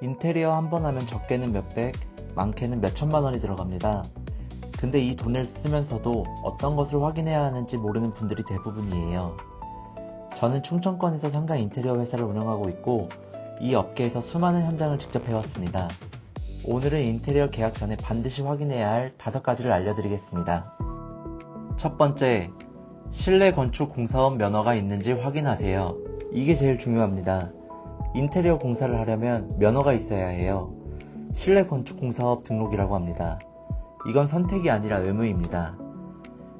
인테리어 한 번 하면 적게는 몇백, 많게는 몇천만 원이 들어갑니다. 근데 이 돈을 쓰면서도 어떤 것을 확인해야 하는지 모르는 분들이 대부분이에요. 저는 충청권에서 상가 인테리어 회사를 운영하고 있고 이 업계에서 수많은 현장을 직접 해왔습니다. 오늘은 인테리어 계약 전에 반드시 확인해야 할 5가지를 알려드리겠습니다. 첫 번째, 실내 건축 공사업 면허가 있는지 확인하세요. 이게 제일 중요합니다. 인테리어 공사를 하려면 면허가 있어야 해요. 실내 건축 공사업 등록이라고 합니다. 이건 선택이 아니라 의무입니다.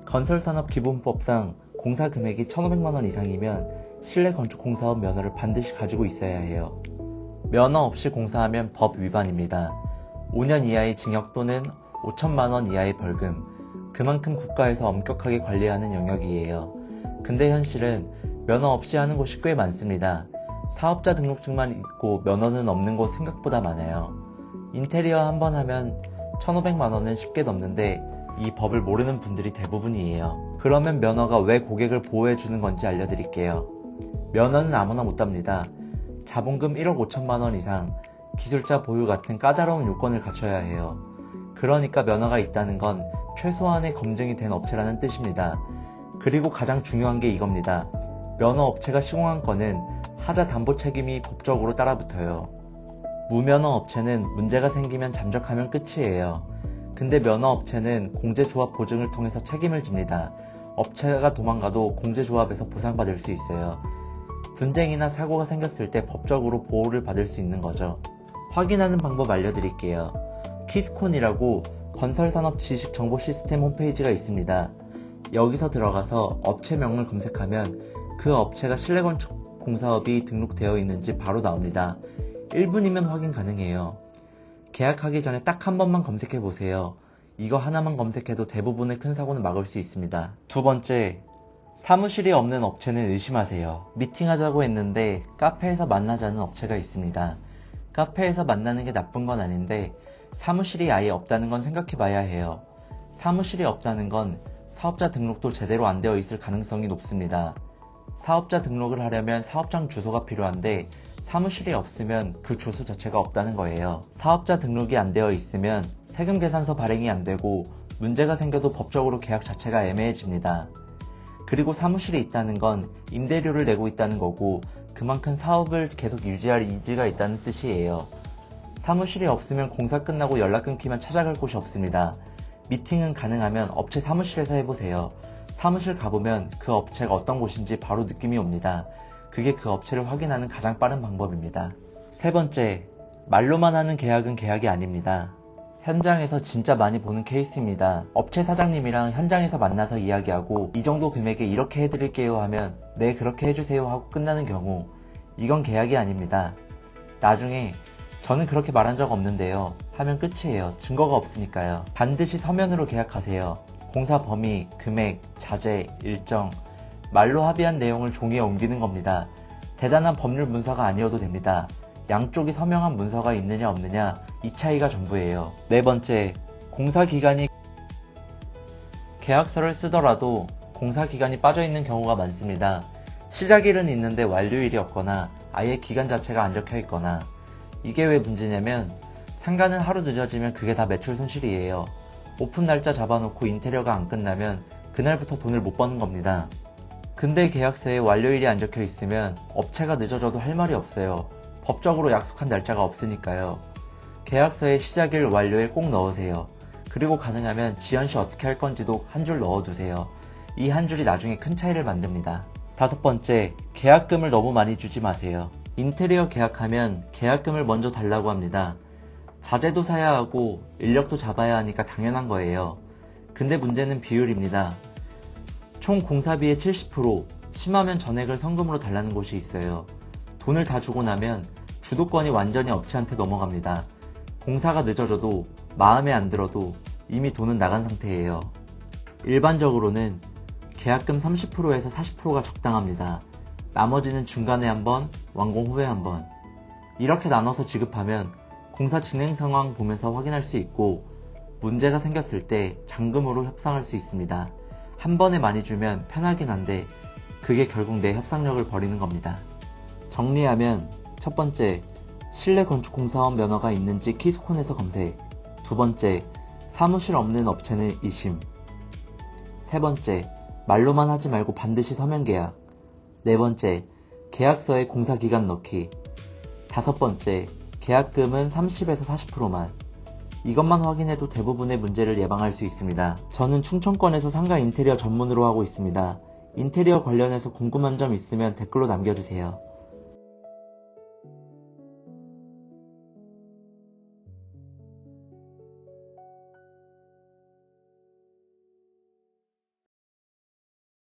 건설산업기본법상 공사 금액이 1,500만원 이상이면 실내 건축 공사업 면허를 반드시 가지고 있어야 해요. 면허 없이 공사하면 법 위반입니다. 5년 이하의 징역 또는 5천만원 이하의 벌금, 그만큼 국가에서 엄격하게 관리하는 영역이에요. 근데 현실은 면허 없이 하는 곳이 꽤 많습니다. 사업자 등록증만 있고 면허는 없는 곳 생각보다 많아요. 인테리어 한 번 하면 1,500만원은 쉽게 넘는데 이 법을 모르는 분들이 대부분이에요. 그러면 면허가 왜 고객을 보호해주는 건지 알려드릴게요. 면허는 아무나 못 땁니다. 자본금 1억 5천만원 이상, 기술자 보유 같은 까다로운 요건을 갖춰야 해요. 그러니까 면허가 있다는 건 최소한의 검증이 된 업체라는 뜻입니다. 그리고 가장 중요한 게 이겁니다. 면허 업체가 시공한 건은 하자 담보 책임이 법적으로 따라붙어요. 무면허 업체는 문제가 생기면 잠적하면 끝이에요. 근데 면허 업체는 공제조합 보증을 통해서 책임을 집니다. 업체가 도망가도 공제조합에서 보상받을 수 있어요. 분쟁이나 사고가 생겼을 때 법적으로 보호를 받을 수 있는 거죠. 확인하는 방법 알려드릴게요. 키스콘이라고 건설산업 지식정보 시스템 홈페이지가 있습니다. 여기서 들어가서 업체명을 검색하면 그 업체가 실내건축 공사업이 등록되어 있는지 바로 나옵니다. 1분이면 확인 가능해요. 계약하기 전에 딱 한 번만 검색해보세요. 이거 하나만 검색해도 대부분의 큰 사고는 막을 수 있습니다. 두 번째, 사무실이 없는 업체는 의심하세요. 미팅하자고 했는데 카페에서 만나자는 업체가 있습니다. 카페에서 만나는 게 나쁜 건 아닌데 사무실이 아예 없다는 건 생각해봐야 해요. 사무실이 없다는 건 사업자 등록도 제대로 안 되어 있을 가능성이 높습니다. 사업자 등록을 하려면 사업장 주소가 필요한데 사무실이 없으면 그 주소 자체가 없다는 거예요. 사업자 등록이 안 되어 있으면 세금 계산서 발행이 안 되고 문제가 생겨도 법적으로 계약 자체가 애매해집니다. 그리고 사무실이 있다는 건 임대료를 내고 있다는 거고 그만큼 사업을 계속 유지할 의지가 있다는 뜻이에요. 사무실이 없으면 공사 끝나고 연락 끊기면 찾아갈 곳이 없습니다. 미팅은 가능하면 업체 사무실에서 해보세요. 사무실 가보면 그 업체가 어떤 곳인지 바로 느낌이 옵니다. 그게 그 업체를 확인하는 가장 빠른 방법입니다. 세 번째, 말로만 하는 계약은 계약이 아닙니다. 현장에서 진짜 많이 보는 케이스입니다. 업체 사장님이랑 현장에서 만나서 이야기하고 이 정도 금액에 이렇게 해드릴게요 하면 네 그렇게 해주세요 하고 끝나는 경우 이건 계약이 아닙니다. 나중에 저는 그렇게 말한 적 없는데요 하면 끝이에요. 증거가 없으니까요. 반드시 서면으로 계약하세요. 공사 범위, 금액, 자재, 일정, 말로 합의한 내용을 종이에 옮기는 겁니다. 대단한 법률 문서가 아니어도 됩니다. 양쪽이 서명한 문서가 있느냐 없느냐 이 차이가 전부예요. 네 번째, 공사기간이 계약서를 쓰더라도 공사기간이 빠져있는 경우가 많습니다. 시작일은 있는데 완료일이 없거나 아예 기간 자체가 안 적혀있거나. 이게 왜 문제냐면 상가는 하루 늦어지면 그게 다 매출 손실이에요. 오픈 날짜 잡아놓고 인테리어가 안 끝나면 그날부터 돈을 못 버는 겁니다. 근데 계약서에 완료일이 안 적혀 있으면 업체가 늦어져도 할 말이 없어요. 법적으로 약속한 날짜가 없으니까요. 계약서에 시작일, 완료일 꼭 넣으세요. 그리고 가능하면 지연시 어떻게 할 건지도 한 줄 넣어두세요. 이 한 줄이 나중에 큰 차이를 만듭니다. 다섯 번째, 계약금을 너무 많이 주지 마세요. 인테리어 계약하면 계약금을 먼저 달라고 합니다. 자재도 사야 하고 인력도 잡아야 하니까 당연한 거예요. 근데 문제는 비율입니다. 총 공사비의 70%, 심하면 전액을 성금으로 달라는 곳이 있어요. 돈을 다 주고 나면 주도권이 완전히 업체한테 넘어갑니다. 공사가 늦어져도 마음에 안 들어도 이미 돈은 나간 상태예요. 일반적으로는 계약금 30%에서 40%가 적당합니다. 나머지는 중간에 한번, 완공 후에 한번. 이렇게 나눠서 지급하면 공사 진행 상황 보면서 확인할 수 있고 문제가 생겼을 때 잔금으로 협상할 수 있습니다. 한 번에 많이 주면 편하긴 한데 그게 결국 내 협상력을 버리는 겁니다. 정리하면 첫 번째, 실내 건축공사원 면허가 있는지 키스콘에서 검색. 두 번째, 사무실 없는 업체는 이심. 세 번째, 말로만 하지 말고 반드시 서면 계약. 네 번째, 계약서에 공사기간 넣기. 다섯 번째, 계약금은 30에서 40%만. 이것만 확인해도 대부분의 문제를 예방할 수 있습니다. 저는 충청권에서 상가 인테리어 전문으로 하고 있습니다. 인테리어 관련해서 궁금한 점 있으면 댓글로 남겨주세요.